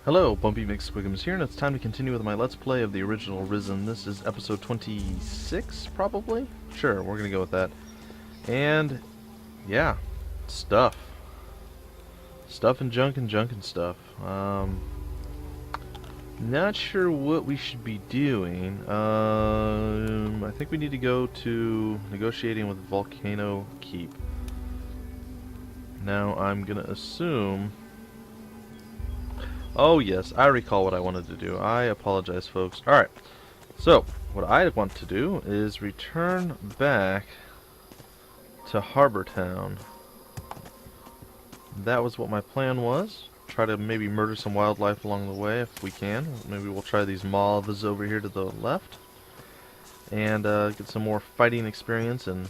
Hello, Bumpy McSquigums here, and it's time to continue with my Let's Play of the original Risen. This is episode 26, probably? Sure, we're gonna go with that. And, yeah, stuff. Stuff and junk and stuff. Not sure what we should be doing. I think we need to go to negotiating with Volcano Keep. Now, I'm gonna assume... Oh yes, I recall what I wanted to do. I apologize, folks. Alright, so what I want to do is return back to Harbour Town. That was what my plan was. Try to maybe murder some wildlife along the way if we can. Maybe we'll try these moths over here to the left. And get some more fighting experience and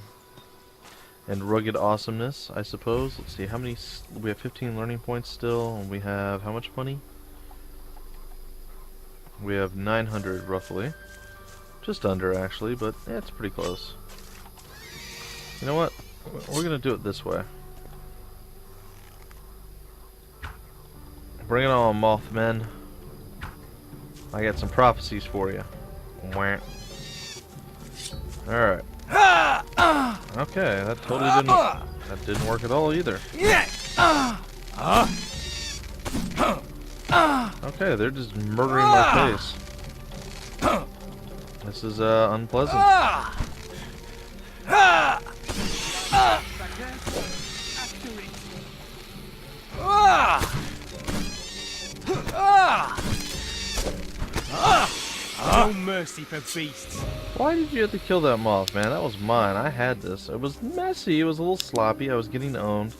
rugged awesomeness, I suppose. Let's see, how many... We have 15 learning points still, and we have how much money? We have 900 roughly. Just under, actually, but yeah, it's pretty close. You know what? We're gonna do it this way. Bring it on, Mothmen. I got some prophecies for you. Alright. Okay, that totally didn't work at all either. Okay, they're just murdering my face. This is unpleasant. No mercy for beasts. Why did you have to kill that moth, man? That was mine. I had this. It was messy. It was a little sloppy. I was getting owned.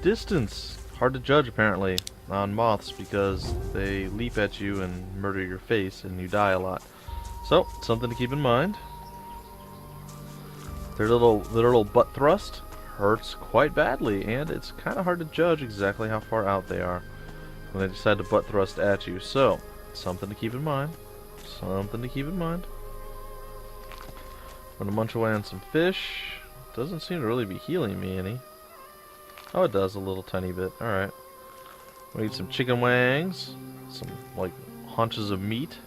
Distance. Hard to judge, apparently, on moths because they leap at you and murder your face and you die a lot. So, something to keep in mind. Their little butt thrust hurts quite badly, and it's kind of hard to judge exactly how far out they are when they decide to butt thrust at you. So, something to keep in mind. Something to keep in mind. I'm gonna munch away on some fish. Doesn't seem to really be healing me any. Oh, it does a little tiny bit. Alright. We need some chicken wings. Some, like, haunches of meat.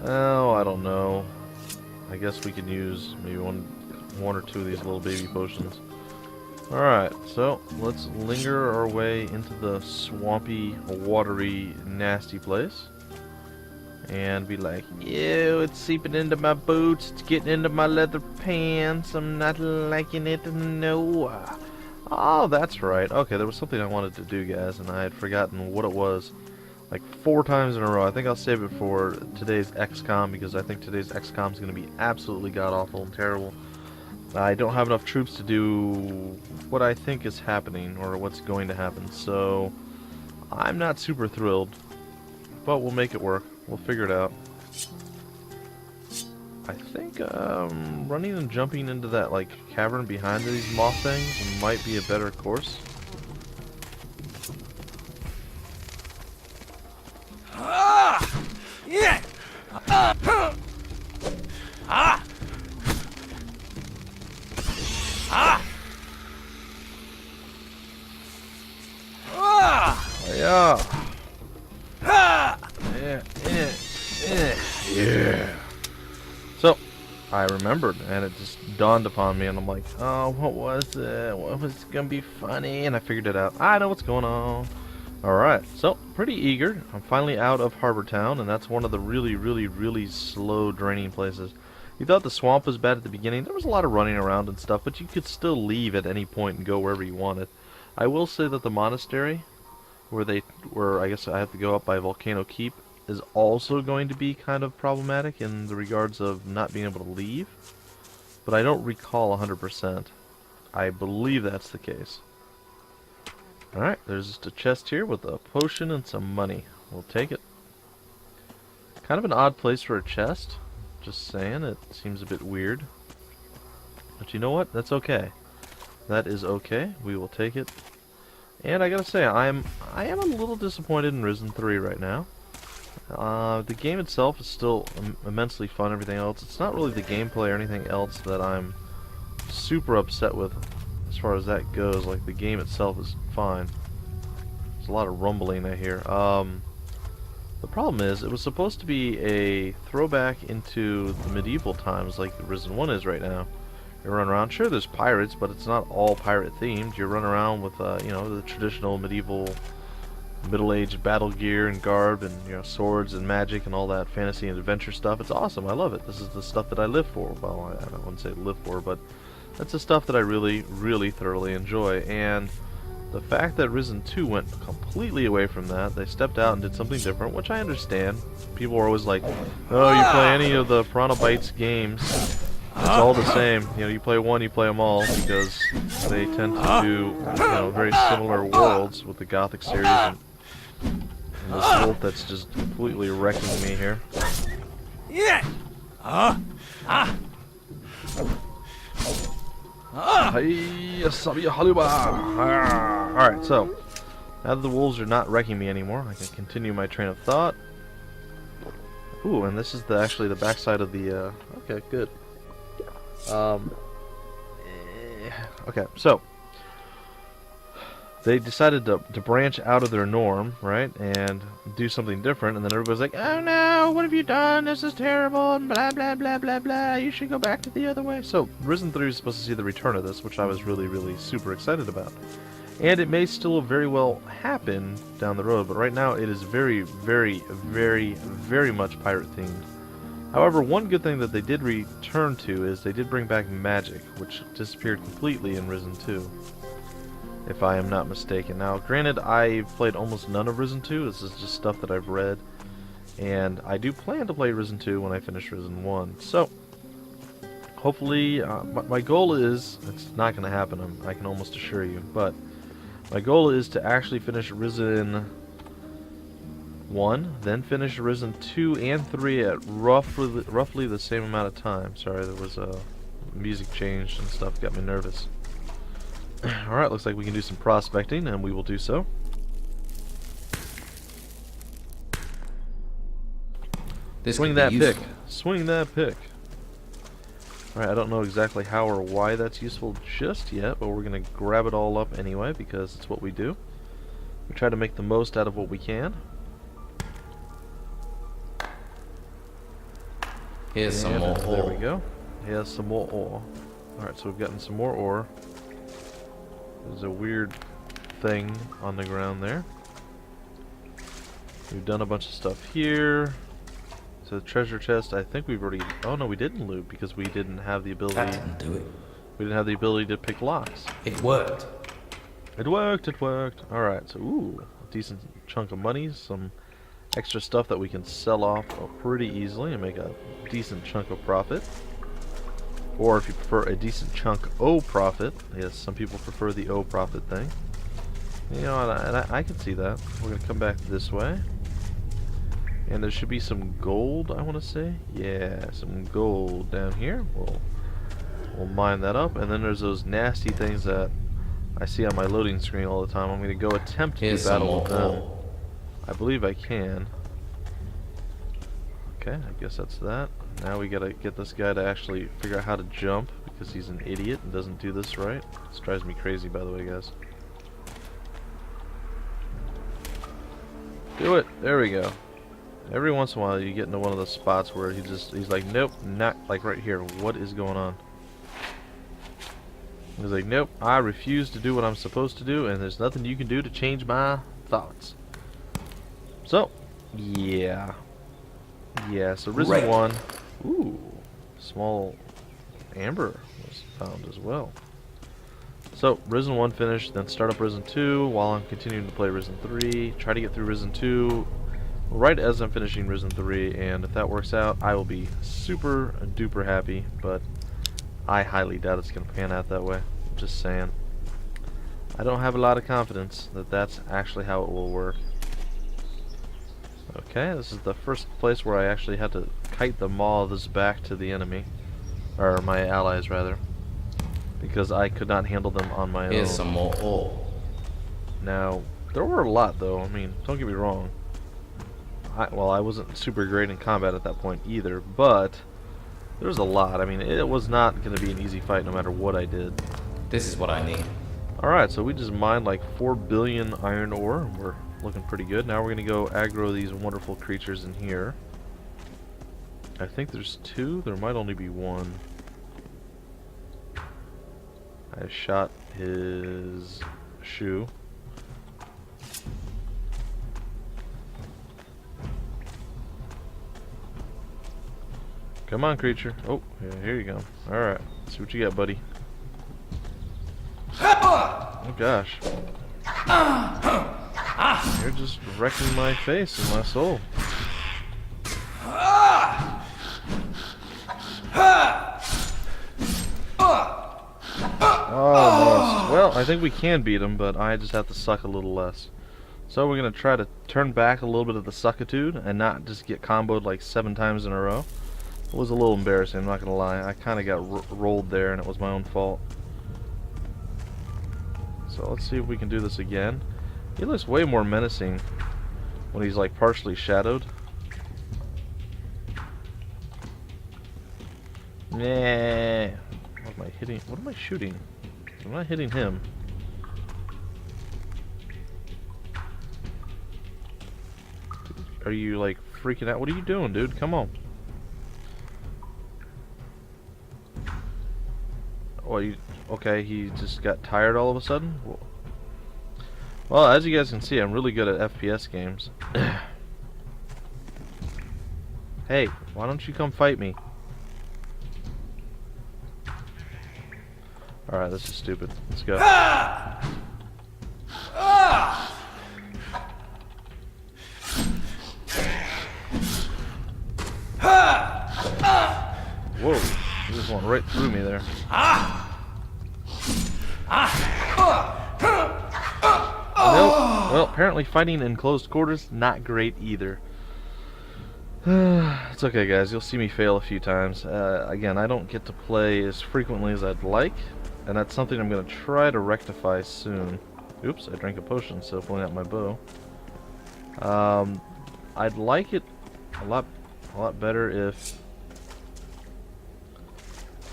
Oh, I don't know. I guess we could use maybe one or two of these little baby potions. Alright, so let's linger our way into the swampy, watery, nasty place. And be like, ew, it's seeping into my boots, it's getting into my leather pants, I'm not liking it, no. Oh, that's right. Okay, there was something I wanted to do, guys, and I had forgotten what it was. Like 4 times in a row. I think I'll save it for today's XCOM, because I think today's XCOM is going to be absolutely god-awful and terrible. I don't have enough troops to do what I think is happening, or what's going to happen, so I'm not super thrilled, but we'll make it work. We'll figure it out. I think running and jumping into that like cavern behind these moth things might be a better course. Yeah. Yeah. So, I remembered, and it just dawned upon me, and I'm like, oh, what was it? What was gonna be funny? And I figured it out. I know what's going on. Alright, so, pretty eager. I'm finally out of Harbour Town, and that's one of the really slow draining places. You thought the swamp was bad at the beginning. There was a lot of running around and stuff, but you could still leave at any point and go wherever you wanted. I will say that the monastery, where I guess I have to go up by Volcano Keep, is also going to be kind of problematic in the regards of not being able to leave. But I don't recall 100%. I believe that's the case. Alright, there's just a chest here with a potion and some money. We'll take it. Kind of an odd place for a chest. Just saying, it seems a bit weird. But you know what? That's okay. That is okay. We will take it. And I gotta say, I am a little disappointed in Risen 3 right now. The game itself is still immensely fun, everything else. It's not really the gameplay or anything else that I'm super upset with as far as that goes. Like, the game itself is fine. There's a lot of rumbling I hear. The problem is, it was supposed to be a throwback into the medieval times like the Risen 1 is right now. You run around, sure there's pirates, but it's not all pirate themed. You run around with, you know, the traditional medieval, middle-aged battle gear and garb and, you know, swords and magic and all that fantasy and adventure stuff. It's awesome, I love it. This is the stuff that I live for. Well, I wouldn't say live for, but that's the stuff that I really, really thoroughly enjoy. And the fact that Risen 2 went completely away from that, they stepped out and did something different, which I understand. People are always like, oh, you play any of the Piranha Bytes games, it's all the same. You know, you play one, you play them all, because they tend to do, you know, very similar worlds with the Gothic series. And this wolf that's just completely wrecking me here. Yeah. Alright, so now that the wolves are not wrecking me anymore, I can continue my train of thought. Ooh, and this is actually the backside of the, okay, good. Okay, so they decided to branch out of their norm, right, and do something different, and then everybody's like, oh no, what have you done, this is terrible, and blah blah blah blah blah, you should go back to the other way. So Risen 3 is supposed to see the return of this, which I was really, really super excited about. And it may still very well happen down the road, but right now it is very, very, very, very much pirate themed. However, one good thing that they did return to is they did bring back magic, which disappeared completely in Risen 2. If I am not mistaken. Now, granted, I've played almost none of Risen 2. This is just stuff that I've read. And I do plan to play Risen 2 when I finish Risen 1. So, hopefully, my goal is, it's not going to happen, I can almost assure you, but my goal is to actually finish Risen 1, then finish Risen 2 and 3 at roughly the same amount of time. Sorry, there was a music change and stuff, got me nervous. Alright, looks like we can do some prospecting, and we will do so. Swing that pick. Swing that pick. Alright, I don't know exactly how or why that's useful just yet, but we're going to grab it all up anyway, because it's what we do. We try to make the most out of what we can. Here's some more ore. There we go. Here's some more ore. Alright, so we've gotten some more ore. There's a weird thing on the ground there. We've done a bunch of stuff here. So the treasure chest, I think we've already... Oh no, we didn't loot because we didn't have the ability... That didn't do it. We didn't have the ability to pick locks. It worked. It worked, it worked. Alright, so ooh, a decent chunk of money. Some extra stuff that we can sell off pretty easily and make a decent chunk of profit. Or if you prefer a decent chunk O profit. Yes, some people prefer the O profit thing. You know, and I can see that. We're going to come back this way. And there should be some gold, I want to say. Yeah, some gold down here. We'll mine that up. And then there's those nasty things that I see on my loading screen all the time. I'm going to go attempt to battle with them. I believe I can. Okay, I guess that's that. Now we gotta get this guy to actually figure out how to jump, because he's an idiot and doesn't do this right. This drives me crazy, by the way, guys. Do it! There we go. Every once in a while you get into one of those spots where he's like, nope, not like right here. What is going on? He's like, nope, I refuse to do what I'm supposed to do, and there's nothing you can do to change my thoughts. So, yeah. Yeah, so Risen 1. Ooh, small amber was found as well. So, Risen 1 finished, then start up Risen 2 while I'm continuing to play Risen 3. Try to get through Risen 2 right as I'm finishing Risen 3, and if that works out, I will be super duper happy, but I highly doubt it's going to pan out that way. I'm just saying. I don't have a lot of confidence that that's actually how it will work. Okay, this is the first place where I actually had to kite the moths back to the enemy. Or my allies, rather. Because I could not handle them on my own. Here's some more ore. Now, there were a lot, though. I mean, don't get me wrong. Well, I wasn't super great in combat at that point either, but there was a lot. I mean, it was not going to be an easy fight no matter what I did. This is what I need. Alright, so we just mined like 4 billion iron ore, and we're looking pretty good. Now we're going to go aggro these wonderful creatures in here. I think there's 2, there might only be 1. I shot his shoe. Come on, creature. Oh, yeah, here you go. Alright, see what you got, buddy. Oh gosh. You're just wrecking my face and my soul. Almost. Well, I think we can beat him, but I just have to suck a little less. So we're going to try to turn back a little bit of the suckitude and not just get comboed like 7 times in a row. It was a little embarrassing, I'm not going to lie. I kind of got rolled there and it was my own fault. So let's see if we can do this again. He looks way more menacing when he's like partially shadowed. Nah. What am I hitting? What am I shooting? I'm not hitting him. Are you like freaking out? What are you doing, dude? Come on. Oh, okay, he just got tired all of a sudden? Well, as you guys can see, I'm really good at FPS games. Hey, why don't you come fight me? Alright, this is stupid. Let's go. Whoa, he just went right through me there. Nope. Well, apparently fighting in close quarters, not great either. It's okay, guys. You'll see me fail a few times. Again, I don't get to play as frequently as I'd like, and that's something I'm going to try to rectify soon. Oops, I drank a potion, so pulling out my bow. I'd like it a lot better if...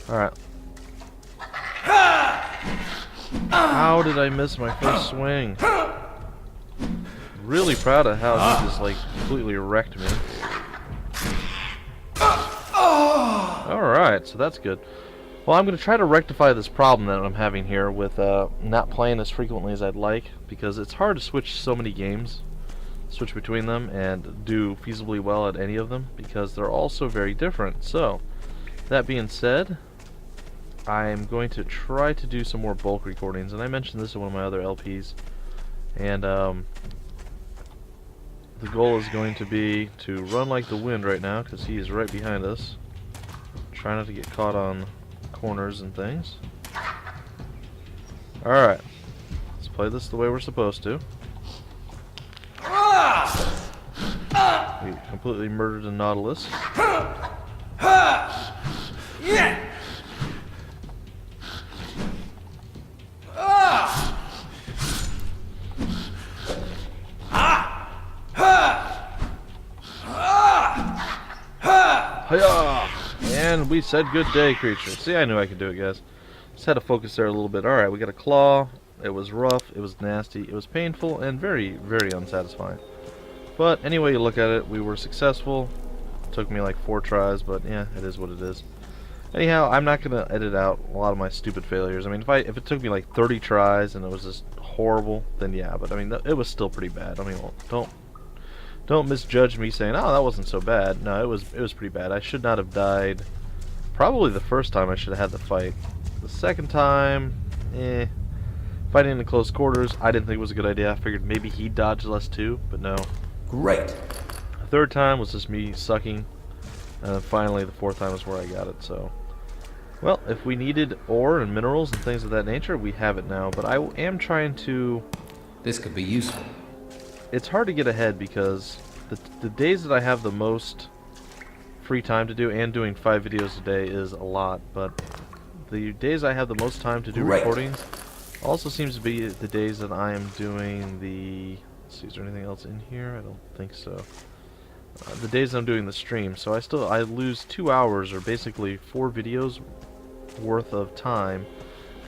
Alright. How did I miss my first swing? Really proud of how he just like completely wrecked me. Alright, so that's good. Well, I'm going to try to rectify this problem that I'm having here with not playing as frequently as I'd like, because it's hard to switch so many games, switch between them, and do feasibly well at any of them, because they're all so very different. So, that being said, I'm going to try to do some more bulk recordings, and I mentioned this in one of my other LPs, and the goal is going to be to run like the wind right now, because he is right behind us. Try not to get caught on corners and things. Alright, let's play this the way we're supposed to. We completely murdered a Nautilus. Hiya! And we said good day, creature. See, I knew I could do it, guys. Just had to focus there a little bit. Alright, we got a claw. It was rough, it was nasty, it was painful, and very, very unsatisfying. But anyway you look at it, we were successful. It took me like 4 tries, but yeah, it is what it is. Anyhow, I'm not going to edit out a lot of my stupid failures. I mean, if it took me like 30 tries and it was just horrible, then yeah, but I mean, it was still pretty bad. I mean, well, don't misjudge me saying, oh, that wasn't so bad. No, it was pretty bad. I should not have died. Probably the first time I should have had the fight. The second time, fighting in close quarters, I didn't think it was a good idea. I figured maybe he'd dodge less too, but no. Great. The third time was just me sucking. And then finally, the fourth time was where I got it, so... Well, if we needed ore and minerals and things of that nature, we have it now. But I am trying to... This could be useful. It's hard to get ahead because the days that I have the most free time to do, and doing 5 videos a day is a lot, but the days I have the most time to do recordings also seems to be the days that I am doing the... Let's see, is there anything else in here? I don't think so. The days I'm doing the stream, so I lose 2 hours or basically 4 videos worth of time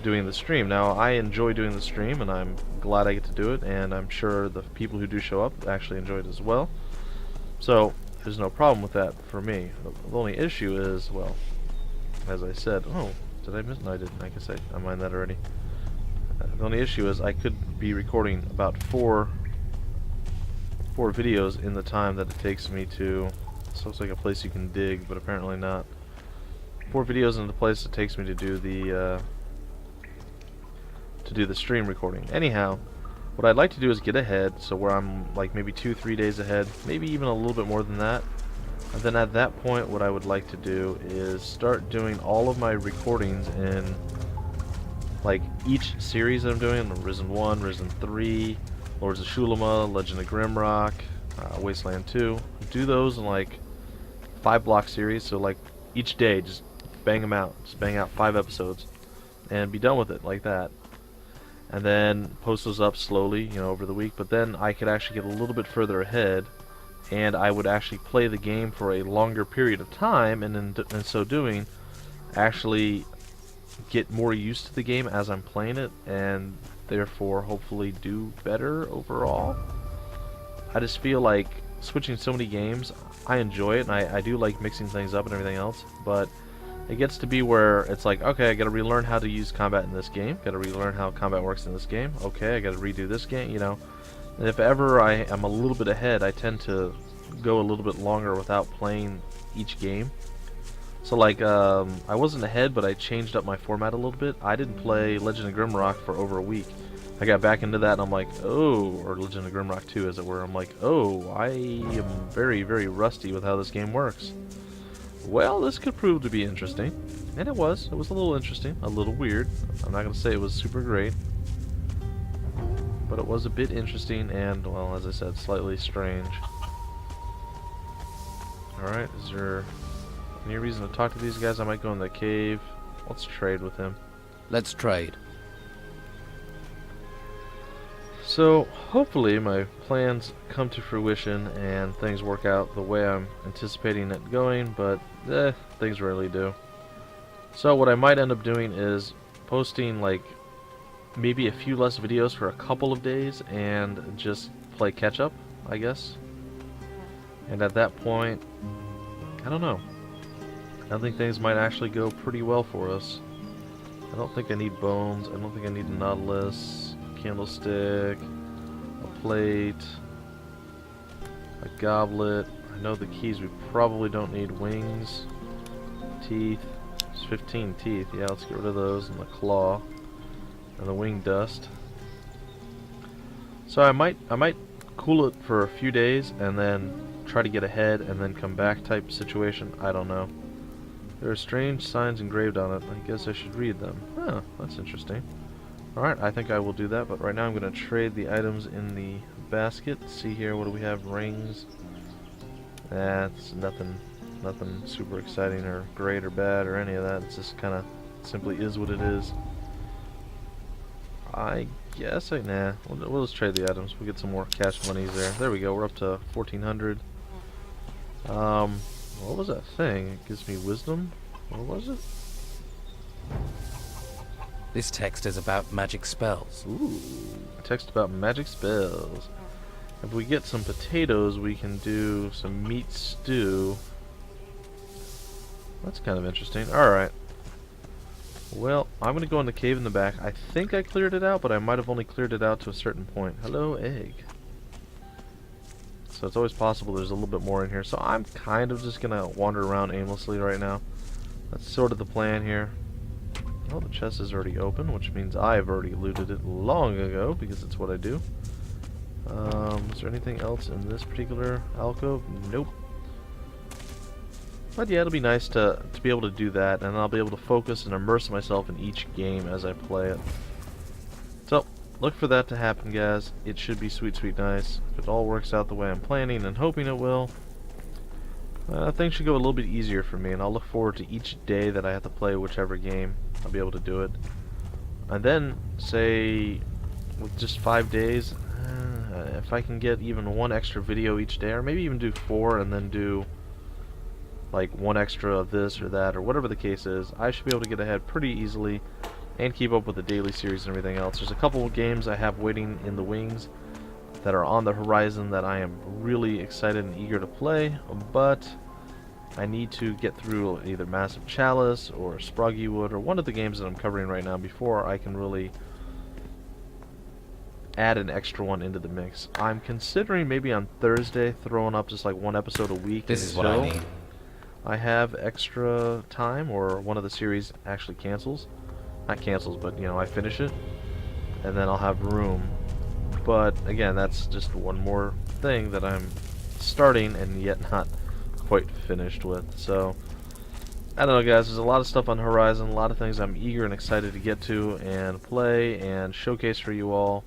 doing the stream. Now, I enjoy doing the stream, and I'm glad I get to do it, and I'm sure the people who do show up actually enjoy it as well. So, there's no problem with that for me. The only issue is, well, as I said, oh, did I miss? No, I didn't. I guess I mind that already. The only issue is I could be recording about four videos in the time that it takes me to. This looks like a place you can dig, but apparently not. 4 videos in the place it takes me to do the stream recording. Anyhow, what I'd like to do is get ahead, so where I'm like maybe 2-3 days ahead, maybe even a little bit more than that. And then at that point, what I would like to do is start doing all of my recordings in like each series that I'm doing: Risen 1, Risen 3, Lords of Shulama, Legend of Grimrock, Wasteland 2. Do those in like 5-block series, so like each day just bang them out. Just bang out 5 episodes and be done with it like that. And then post those up slowly, you know, over the week. But then I could actually get a little bit further ahead, and I would actually play the game for a longer period of time, and in so doing, actually get more used to the game as I'm playing it, and therefore hopefully do better overall. I just feel like switching so many games, I enjoy it, and I do like mixing things up and everything else, but it gets to be where it's like, okay, I gotta relearn how to use combat in this game, gotta relearn how combat works in this game, okay, I gotta redo this game, you know. And if ever I am a little bit ahead, I tend to go a little bit longer without playing each game. So like, I wasn't ahead, but I changed up my format a little bit. I didn't play Legend of Grimrock for over a week. I got back into that, and I'm like, oh, or Legend of Grimrock 2, as it were. I'm like, oh, I am very, very rusty with how this game works. Well, this could prove to be interesting. And it was. It was a little interesting, a little weird. I'm not going to say it was super great, but it was a bit interesting and, well, as I said, slightly strange. Alright, is there any reason to talk to these guys? I might go in the cave. Let's trade with him. Let's trade. So, hopefully my plans come to fruition and things work out the way I'm anticipating it going, but things rarely do. So what I might end up doing is posting like maybe a few less videos for a couple of days and just play catch up, I guess. And at that point, I don't know. I think things might actually go pretty well for us. I don't think I need bones. I don't think I need a nautilus, a candlestick, a plate, a goblet. I know the keys we probably don't need. Wings, teeth. There's 15 teeth. Yeah, let's get rid of those, and the claw, and the wing dust. So I might cool it for a few days and then try to get ahead and then come back type situation. I don't know. There are strange signs engraved on it. I guess I should read them. Huh, that's interesting. Alright, I think I will do that, but right now I'm going to trade the items in the basket. See here, what do we have? Rings. That's nothing super exciting or great or bad or any of that. It's just kind of simply is what it is. I guess we'll just trade the items. We'll get some more cash monies there. There we go. We're up to 1,400. What was that thing? It gives me wisdom. What was it? This text is about magic spells. Ooh, text about magic spells. If we get some potatoes, we can do some meat stew. That's kind of interesting. Alright. Well, I'm going to go in the cave in the back. I think I cleared it out, but I might have only cleared it out to a certain point. Hello, egg. So it's always possible there's a little bit more in here. So I'm kind of just going to wander around aimlessly right now. That's sort of the plan here. Oh, the chest is already open, which means I've already looted it long ago, because it's what I do. Is there anything else in this particular alcove? Nope. But yeah, it'll be nice to be able to do that, and I'll be able to focus and immerse myself in each game as I play it. So, look for that to happen, guys. It should be sweet, sweet nice. If it all works out the way I'm planning and hoping it will, things should go a little bit easier for me, and I'll look forward to each day that I have to play whichever game. I'll be able to do it. And then, say, with just 5 days, if I can get even 1 extra video each day, or maybe even do 4 and then do like 1 extra of this or that, or whatever the case is, I should be able to get ahead pretty easily and keep up with the daily series and everything else. There's a couple of games I have waiting in the wings that are on the horizon that I am really excited and eager to play, but I need to get through either Massive Chalice or Sproggy Wood or one of the games that I'm covering right now before I can really add an extra one into the mix. I'm considering maybe on Thursday throwing up just like one episode a week. This is what I need. I have extra time, or one of the series actually cancels. Not cancels, but you know, I finish it, and then I'll have room. But again, that's just one more thing that I'm starting and yet not quite finished with. So I don't know, guys, there's a lot of stuff on the horizon, a lot of things I'm eager and excited to get to and play and showcase for you all.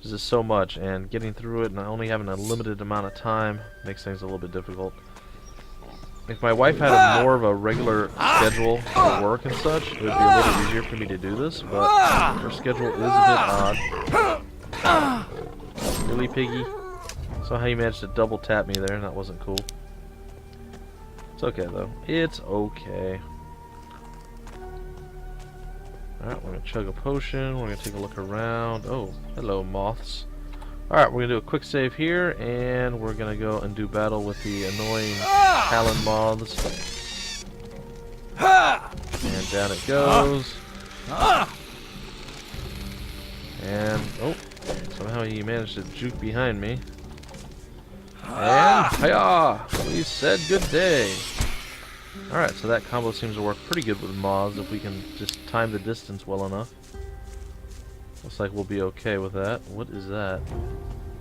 There's just so much, and getting through it and only having a limited amount of time makes things a little bit difficult. If my wife had a more of a regular schedule for work and such, it would be a little easier for me to do this, but her schedule is a bit odd. Really, Piggy? Saw how you managed to double tap me there, and that wasn't cool. It's okay, though. It's okay. Alright, we're going to chug a potion. We're going to take a look around. Oh, hello, moths. Alright, we're going to do a quick save here, and we're going to go and do battle with the annoying Talon moths. And down it goes. And, oh, somehow he managed to juke behind me. And, hiya! We said good day. Alright, so that combo seems to work pretty good with moths if we can just time the distance well enough. Looks like we'll be okay with that. What is that?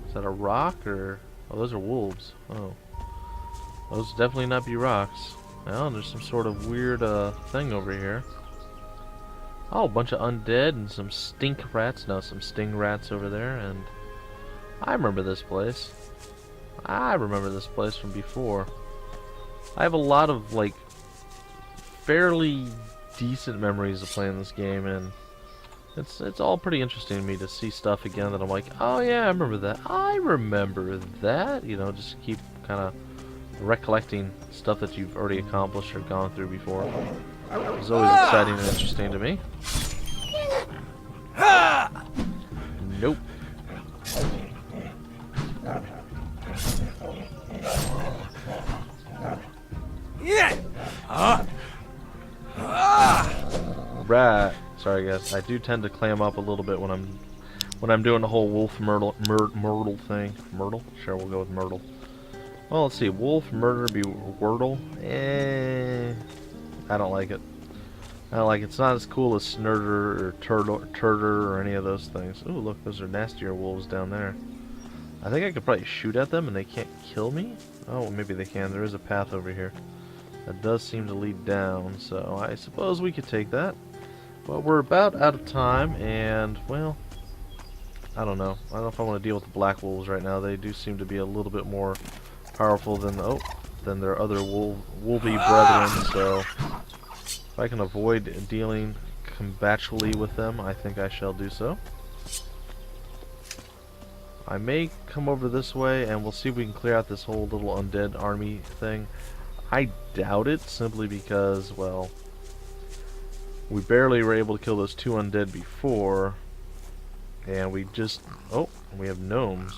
Is that a rock or... Oh, those are wolves. Oh. Those definitely not be rocks. Well, there's some sort of weird thing over here. Oh, a bunch of undead and some stink rats. No, some sting rats over there. And I remember this place. I remember this place from before. I have a lot of, like, fairly decent memories of playing this game, and it's all pretty interesting to me to see stuff again that I'm like, oh yeah, I remember that. I remember that. You know, just keep kind of recollecting stuff that you've already accomplished or gone through before. It's always exciting and interesting to me. Nope. Right. Sorry guys, I do tend to clam up a little bit when I'm doing the whole wolf myrtle thing. Myrtle? Sure, we'll go with myrtle. Well, let's see. Wolf, murder, be wordle. I don't like it. I don't like it. It's not as cool as snurder or turder or any of those things. Ooh, look, those are nastier wolves down there. I think I could probably shoot at them and they can't kill me. Oh, maybe they can. There is a path over here that does seem to lead down, so I suppose we could take that. But we're about out of time, and, well, I don't know. I don't know if I want to deal with the black wolves right now. They do seem to be a little bit more powerful than their other wolvy brethren, so if I can avoid dealing combatually with them, I think I shall do so. I may come over this way, and we'll see if we can clear out this whole little undead army thing. I doubt it, simply because, well, we barely were able to kill those two undead before, and we just... Oh, we have gnomes.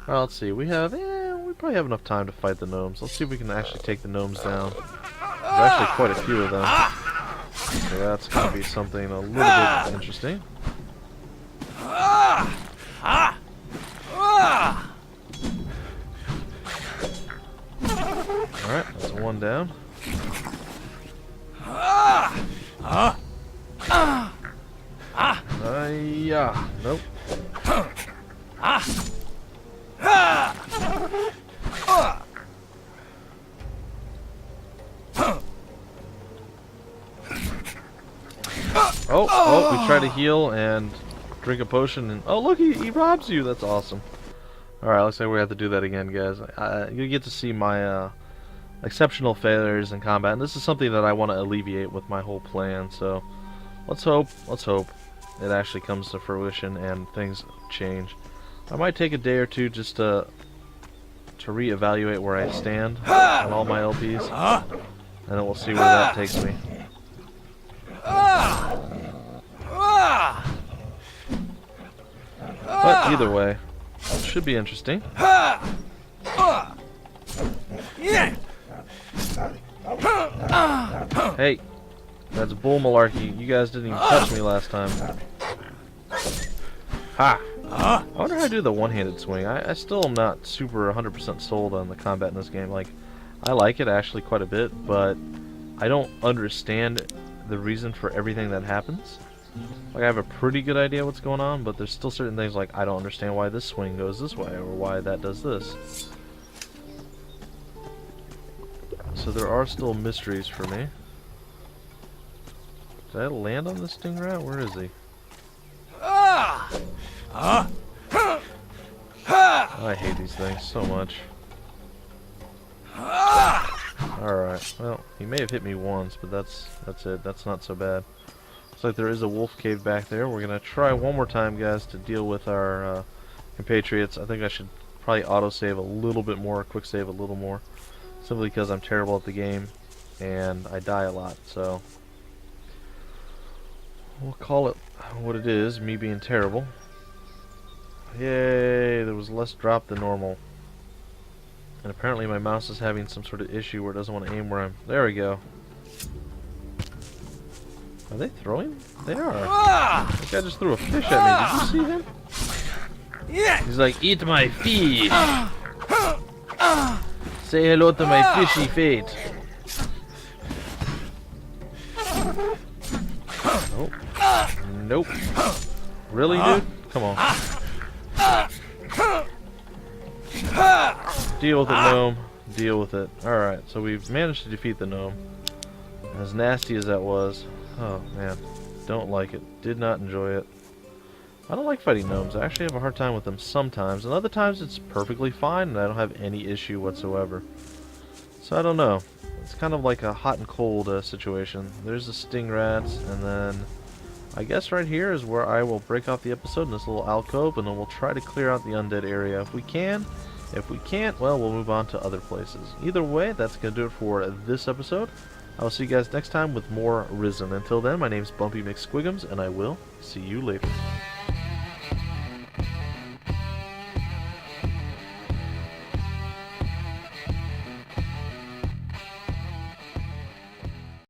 Well, let's see. We probably have enough time to fight the gnomes. Let's see if we can actually take the gnomes down. There's actually quite a few of them. So that's going to be something a little bit interesting. Alright, that's one down. Yeah, nope. Oh, we try to heal and drink a potion, and oh look, he robs you. That's awesome. Alright, looks like we have to do that again, guys. You get to see my exceptional failures in combat, and this is something that I want to alleviate with my whole plan, so let's hope it actually comes to fruition and things change. I might take a day or two just to reevaluate where I stand on all my LPs, and then we'll see where that takes me. Either way, it should be interesting. Hey, that's bull malarkey. You guys didn't even touch me last time. Ha! I wonder how to do the one-handed swing. I still am not super 100% sold on the combat in this game. Like, I like it actually quite a bit, but I don't understand the reason for everything that happens. Like, I have a pretty good idea what's going on, but there's still certain things like I don't understand why this swing goes this way or why that does this. So there are still mysteries for me. Did I land on this stingray? Where is he? I hate these things so much. Alright, well, he may have hit me once, but that's it. That's not so bad. Looks like there is a wolf cave back there. We're gonna try one more time, guys, to deal with our compatriots. I think I should probably auto-save a little bit more, quick save a little more. Simply because I'm terrible at the game, and I die a lot, so we'll call it what it is, me being terrible. Yay, there was less drop than normal. And apparently my mouse is having some sort of issue where it doesn't want to aim where I'm... There we go. Are they throwing? They are. That guy just threw a fish at me. Did you see him? He's like, eat my fish. Say hello to my fishy fate. Nope. Nope. Really, dude? Come on. Deal with it, gnome. Deal with it. Alright, so we've managed to defeat the gnome. As nasty as that was. Oh, man. Don't like it. Did not enjoy it. I don't like fighting gnomes. I actually have a hard time with them sometimes. And other times it's perfectly fine and I don't have any issue whatsoever. So I don't know. It's kind of like a hot and cold situation. There's the sting rats, and then I guess right here is where I will break off the episode in this little alcove, and then we'll try to clear out the undead area if we can. If we can't, well, we'll move on to other places. Either way, that's going to do it for this episode. I will see you guys next time with more Risen. Until then, my name's Bumpy McSquigums, and I will see you later.